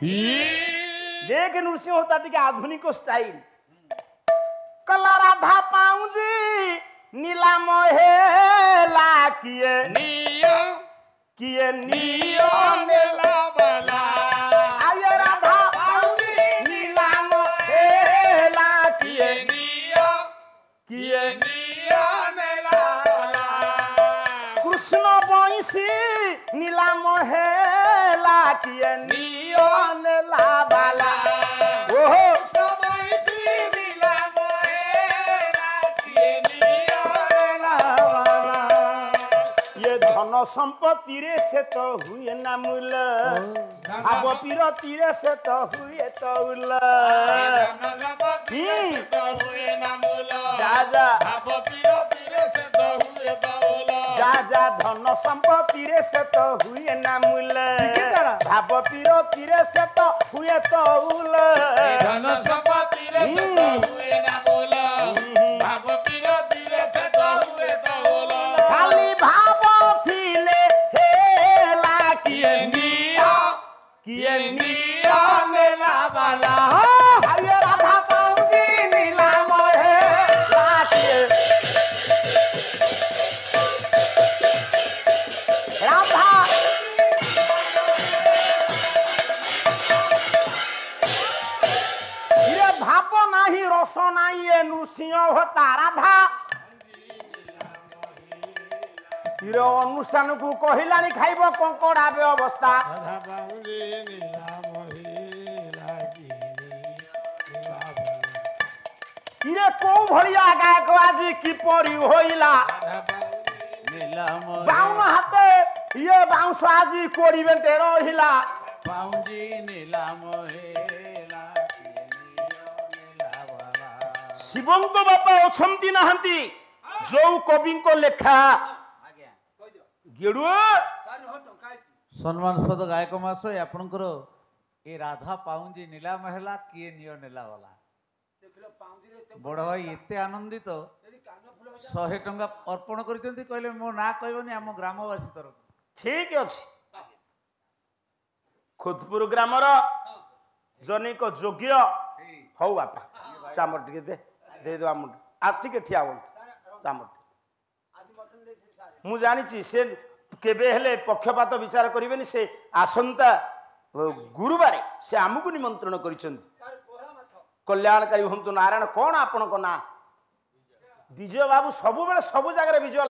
देख नृसिंह होता टिके आधुनिक स्टाइल कला राधा पाऊजी नीला मोहेला किए नियो नेला वाला आये राधा पाऊजी नीला मोहेला किए नियो नेला वाला कृष्ण बंशी नीला मोहेला किए नियो नेला वाला ओहो संपत्ति रे से तो हुए ना मूल अब पीरती रे से तो हुए तौल जा धन संपत्ति रे से तो हुए ना मूल भाव पीरती रे से तो हुए तौल धन संपत्ति रे से तो हुए ना मूल भाव पीरती रे से तो हुए तौल खाली भाव किए नियो नेला वाला आये राधा पाऊजी नीला मोहेला किए राधा ये भाप नाही रस नाही ये नृसिंह होता राधा अनुष्ठान को कहलानी खाइब कंकड़ा व्यवस्था इरे को भलिया गायक आज किपरि होइला बाउन हाथे ये बाउंस आज कोड़ी बेंटे रहिला पाउंजी नीला मोहेला शिवंक बापा अछंती नाहंती जो कवि को लेखा सम्मानस्पद गायक महाशय आपणकर ए राधा पाउंजी नीला महला किए नियो नेला वाला बड़ भाई एते आनंदित 100 टंका अर्पण करछंती कहले मो ना कहबनी हम ग्रामवासी तरफ ठीक अछि खुदपुर ग्रामर जनिक योग्य हौ बापा चामर टिके दे देबा मुंड आ टिके ठिया हो चामर मु जानिछि से केबे हेले पक्षपात विचार करिवेनी से आसंता गुरुवार से आमको निमंत्रण करिसंती कल्याणकारी हंतु नारायण कौन आपण को ना विजय बाबू सबु बेले सबु जगह विजय